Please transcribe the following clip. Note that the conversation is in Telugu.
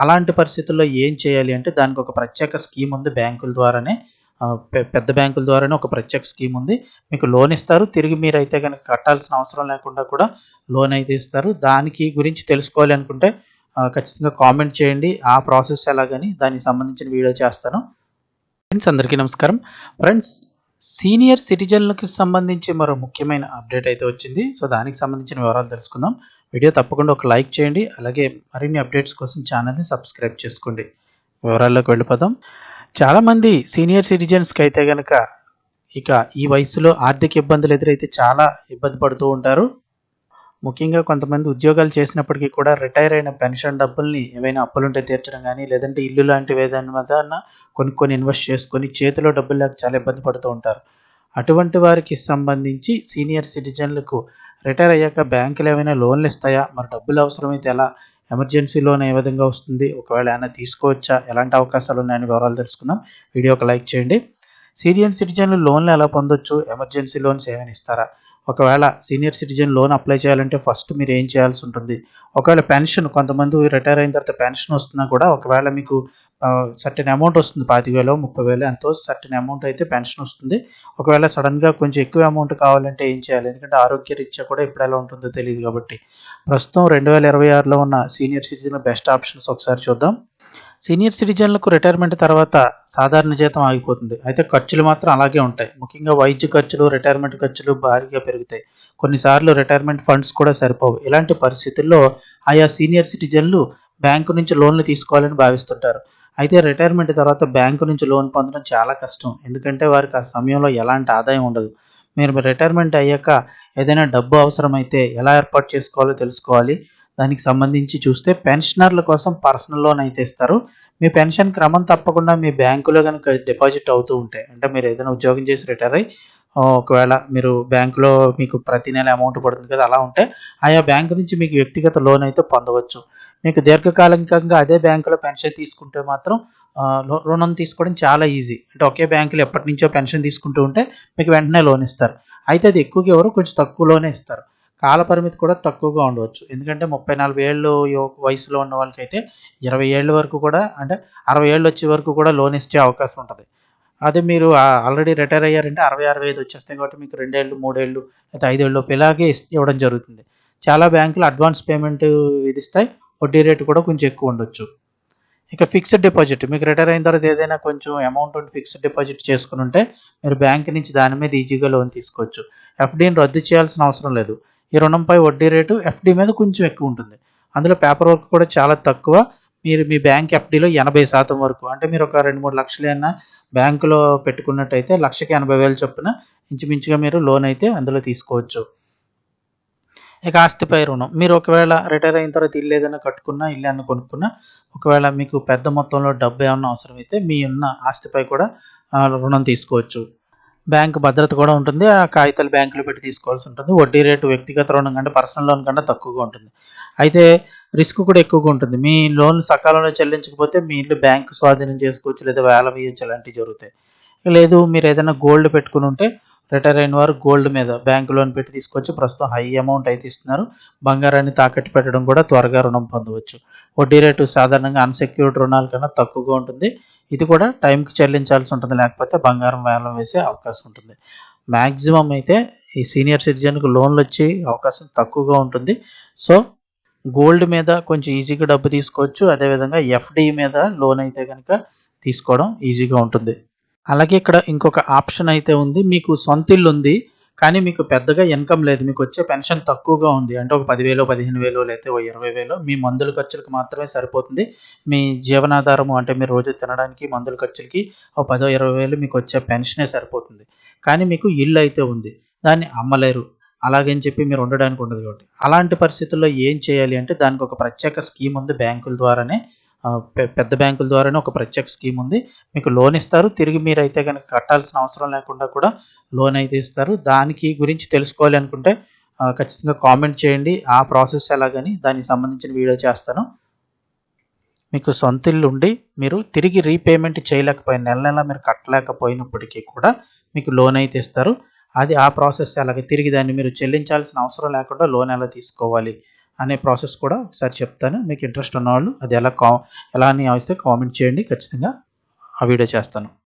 అలాంటి పరిస్థితుల్లో ఏం చేయాలి అంటే దానికి ఒక ప్రత్యేక స్కీమ్ ఉంది బ్యాంకుల ద్వారానే. పెద్ద బ్యాంకుల ద్వారానే ఒక ప్రత్యేక స్కీమ్ ఉంది. మీకు లోన్ ఇస్తారు. తిరిగి మీరైతే గనక కట్టాల్సిన అవసరం లేకుండా కూడా లోన్ అయితే ఇస్తారు. దానికి గురించి తెలుసుకోవాలి అనుకుంటే ఖచ్చితంగా కామెంట్ చేయండి. ఆ ప్రాసెస్ ఎలాగని దానికి సంబంధించిన వీడియో చేస్తాను. ఫ్రెండ్స్ అందరికీ నమస్కారం. ఫ్రెండ్స్, సీనియర్ సిటిజన్లకు సంబంధించి మరో ముఖ్యమైన అప్డేట్ అయితే వచ్చింది. సో దానికి సంబంధించిన వివరాలు తెలుసుకుందాం. వీడియో తప్పకుండా ఒక లైక్ చేయండి. అలాగే మరిన్ని అప్డేట్స్ కోసం ఛానల్ని సబ్స్క్రైబ్ చేసుకోండి. వివరాల్లోకి వెళ్ళిపోదాం. చాలామంది సీనియర్ సిటిజన్స్కి అయితే కనుక ఈ వయసులో ఆర్థిక ఇబ్బందులు ఎదురైతే చాలా ఇబ్బంది పడుతూ ఉంటారు. ముఖ్యంగా కొంతమంది ఉద్యోగాలు చేసినప్పటికీ కూడా రిటైర్ అయిన పెన్షన్ డబ్బుల్ని ఏవైనా అప్పులుంటే తీర్చడం కానీ, లేదంటే ఇల్లు లాంటివి ఏదైనా మీద కొనుక్కొని ఇన్వెస్ట్ చేసుకొని చేతిలో డబ్బులు లేక చాలా ఇబ్బంది పడుతూ ఉంటారు. అటువంటి వారికి సంబంధించి సీనియర్ సిటిజన్లకు రిటైర్ అయ్యాక బ్యాంకులు ఏమైనా లోన్లు ఇస్తాయా? మరి డబ్బులు అవసరమైతే ఎలా? ఎమర్జెన్సీ లోన్ ఏ విధంగా వస్తుంది? ఒకవేళ ఏమైనా తీసుకోవచ్చా? ఎలాంటి అవకాశాలు ఉన్నాయని వివరాలు తెలుసుకుందాం. వీడియో ఒక లైక్ చేయండి. సీనియర్ సిటిజన్లు లోన్లు ఎలా పొందొచ్చు? ఎమర్జెన్సీ లోన్స్ ఏమైనా ఇస్తారా? ఒకవేళ సీనియర్ సిటిజన్ లోన్ అప్లై చేయాలంటే ఫస్ట్ మీరు ఏం చేయాల్సి ఉంటుంది? ఒకవేళ పెన్షన్ కొంతమంది రిటైర్ అయిన తర్వాత పెన్షన్ వస్తున్నా కూడా ఒకవేళ మీకు సర్టెన్ అమౌంట్ వస్తుంది. 25,000 30,000 ఎంతో సర్టెన్ అమౌంట్ అయితే పెన్షన్ వస్తుంది. ఒకవేళ సడన్గా కొంచెం ఎక్కువ అమౌంట్ కావాలంటే ఏం చేయాలి? ఎందుకంటే ఆరోగ్యరీత్యా కూడా ఇప్పుడు ఎలా ఉంటుందో తెలియదు కాబట్టి. ప్రస్తుతం 2026లో ఉన్న సీనియర్ సిటిజన్ బెస్ట్ ఆప్షన్స్ ఒకసారి చూద్దాం. సీనియర్ సిటిజన్లకు రిటైర్మెంట్ తర్వాత సాధారణ జీతం ఆగిపోతుంది. అయితే ఖర్చులు మాత్రం అలాగే ఉంటాయి. ముఖ్యంగా వైద్య ఖర్చులు, రిటైర్మెంట్ ఖర్చులు భారీగా పెరుగుతాయి. కొన్నిసార్లు రిటైర్మెంట్ ఫండ్స్ కూడా సరిపోవు. ఇలాంటి పరిస్థితుల్లో ఆయా సీనియర్ సిటిజన్లు బ్యాంకు నుంచి లోన్లు తీసుకోవాలని భావిస్తుంటారు. అయితే రిటైర్మెంట్ తర్వాత బ్యాంకు నుంచి లోన్ పొందడం చాలా కష్టం. ఎందుకంటే వారికి ఆ సమయంలో ఎలాంటి ఆదాయం ఉండదు. మీరు రిటైర్మెంట్ అయ్యాక ఏదైనా డబ్బు అవసరమైతే ఎలా ఏర్పాటు చేసుకోవాలో తెలుసుకోవాలి. దానికి సంబంధించి చూస్తే పెన్షనర్ల కోసం పర్సనల్ లోన్ అయితే ఇస్తారు. మీ పెన్షన్ క్రమం తప్పకుండా మీ బ్యాంకులో గనుక డిపాజిట్ అవుతూ ఉంటే, అంటే మీరు ఏదైనా ఉద్యోగం చేసి రిటైర్ అయ్యి ఒకవేళ మీరు బ్యాంకులో మీకు ప్రతి నెల అమౌంట్ పడుతుంది కదా! అలా ఉంటే ఆయా బ్యాంకు నుంచి మీకు వ్యక్తిగత లోన్ అయితే పొందవచ్చు. మీకు దీర్ఘకాలికంగా అదే బ్యాంకులో పెన్షన్ తీసుకుంటే మాత్రం రుణం తీసుకోవడం చాలా ఈజీ. అంటే ఒకే బ్యాంకులో ఎప్పటినుంచో పెన్షన్ తీసుకుంటూ ఉంటే మీకు వెంటనే లోన్ ఇస్తారు. అయితే అది ఎక్కువగా ఇవ్వరు, కొంచెం తక్కువ లోనే ఇస్తారు. కాల పరిమితి కూడా తక్కువగా ఉండవచ్చు. ఎందుకంటే 30, 40 ఏళ్ళు వయసులో ఉన్న వాళ్ళకైతే 20 ఏళ్ళ వరకు కూడా, అంటే 60 ఏళ్ళు వచ్చే వరకు కూడా లోన్ ఇచ్చే అవకాశం ఉంటది. అదే మీరు ఆల్రెడీ రిటైర్ అయ్యారంటే 60, 65 వచ్చేస్తాయి కాబట్టి మీకు 2 ఏళ్ళు, 3 ఏళ్ళు లేకపోతే 5 ఏళ్ళలోపు ఇలాగే ఇవ్వడం జరుగుతుంది. చాలా బ్యాంకులు అడ్వాన్స్ పేమెంట్ విధిస్తాయి. వడ్డీ రేటు కూడా కొంచెం ఎక్కువ ఉండొచ్చు. ఇక ఫిక్స్డ్ డిపాజిట్ మీకు రిటైర్ అయిన తర్వాత ఏదైనా కొంచెం అమౌంట్ ఉండి ఫిక్స్డ్ డిపాజిట్ చేసుకుని ఉంటే మీరు బ్యాంక్ నుంచి దాని మీద ఈజీగా లోన్ తీసుకోవచ్చు. ఎఫ్డీని రద్దు చేయాల్సిన అవసరం లేదు. ఈ రుణంపై వడ్డీ రేటు ఎఫ్డీ మీద కొంచెం ఎక్కువ ఉంటుంది. అందులో పేపర్ వర్క్ కూడా చాలా తక్కువ. మీరు మీ బ్యాంక్ ఎఫ్డీలో 80% వరకు, అంటే మీరు ఒక 2, 3 లక్షలు అయినా బ్యాంకులో పెట్టుకున్నట్టయితే లక్షకి 80,000 చొప్పున ఇంచుమించుగా మీరు లోన్ అయితే అందులో తీసుకోవచ్చు. ఇక ఆస్తిపై రుణం. మీరు ఒకవేళ రిటైర్ అయిన తర్వాత ఇల్లు ఏదైనా కట్టుకున్నా, ఇల్లు ఏమన్నా కొనుక్కున్నా, ఒకవేళ మీకు పెద్ద మొత్తంలో డబ్బు ఏమన్నా అవసరమైతే మీ ఉన్న ఆస్తిపై కూడా రుణం తీసుకోవచ్చు. బ్యాంక్ భద్రత కూడా ఉంటుంది. ఆ కాగితాలు బ్యాంకులో పెట్టి తీసుకోవాల్సి ఉంటుంది. వడ్డీ రేటు వ్యక్తిగత రుణం కంటే పర్సనల్ లోన్ కన్నా తక్కువగా ఉంటుంది. అయితే రిస్క్ కూడా ఎక్కువగా ఉంటుంది. మీ లోన్ సకాలంలో చెల్లించకపోతే మీ ఇల్లు బ్యాంకు స్వాధీనం చేసుకోవచ్చు, లేదా వేలం వేయొచ్చు, ఇలాంటివి జరుగుతాయి. లేదు మీరు ఏదైనా గోల్డ్ పెట్టుకుని ఉంటే రిటైర్ అయిన వారు గోల్డ్ మీద బ్యాంక్ లోన్ పెట్టి తీసుకోవచ్చు. ప్రస్తుతం హై అమౌంట్ అయితే ఇస్తున్నారు. బంగారాన్ని తాకట్టు పెట్టడం కూడా త్వరగా రుణం పొందవచ్చు. వడ్డీ రేటు సాధారణంగా అన్‌సెక్యూర్డ్ రుణాల కన్నా తక్కువగా ఉంటుంది. ఇది కూడా టైంకి చెల్లించాల్సి ఉంటుంది. లేకపోతే బంగారం వేలం వేసే అవకాశం ఉంటుంది. మాక్సిమం అయితే ఈ సీనియర్ సిటిజన్‌కు లోన్లు వచ్చే అవకాశం తక్కువగా ఉంటుంది. సో గోల్డ్ మీద కొంచెం ఈజీగా డబ్బు తీసుకోవచ్చు. అదేవిధంగా ఎఫ్‌డి మీద లోన్ అయితే గనక తీసుకోవడం ఈజీగా ఉంటుంది. అలాగే ఇక్కడ ఇంకొక ఆప్షన్ అయితే ఉంది. మీకు సొంత ఇల్లు ఉంది. కానీ మీకు పెద్దగా ఇన్‌కమ్ లేదు. మీకు వచ్చే పెన్షన్ తక్కువగా ఉంది. అంటే ఒక 10,000, 15,000 లేకపోతే ఓ 20,000 మీ మందుల ఖర్చులకు మాత్రమే సరిపోతుంది. మీ జీవనాధారము, అంటే మీరు రోజు తినడానికి మందుల ఖర్చులకి ఓ 10, 20,000 మీకు వచ్చే పెన్షనే సరిపోతుంది. కానీ మీకు ఇల్లు అయితే ఉంది. దాన్ని అమ్మలేరు. అలాగని చెప్పి మీరు ఉండడానికి ఉండదు కాబట్టి. అలాంటి పరిస్థితుల్లో ఏం చేయాలి అంటే దానికి ఒక ప్రత్యేక స్కీమ్ ఉంది బ్యాంకుల ద్వారానే. పెద్ద బ్యాంకుల ద్వారానే ఒక ప్రత్యేక స్కీమ్ ఉంది. మీకు లోన్ ఇస్తారు. తిరిగి మీరైతే గనక కట్టాల్సిన అవసరం లేకుండా కూడా లోన్ అయితే ఇస్తారు. దానికి గురించి తెలుసుకోవాలి అనుకుంటే ఖచ్చితంగా కామెంట్ చేయండి. ఆ ప్రాసెస్ ఎలాగని దానికి సంబంధించిన వీడియో చేస్తాను. మీకు సొంత ఇల్లు ఉండి మీరు తిరిగి రీపేమెంట్ చేయలేకపోయిన, నెల నెల మీరు కట్టలేకపోయినప్పటికీ కూడా మీకు లోన్ అయితే ఇస్తారు. అది ఆ ప్రాసెస్ ఎలాగ, తిరిగి దాన్ని మీరు చెల్లించాల్సిన అవసరం లేకుండా లోన్ ఎలా తీసుకోవాలి అనే ప్రాసెస్ కూడా ఒకసారి చెప్తాను. మీకు ఇంట్రెస్ట్ ఉన్నవాళ్ళు అది ఎలా అని వస్తే కామెంట్ చేయండి. ఖచ్చితంగా ఆ వీడియో చేస్తాను.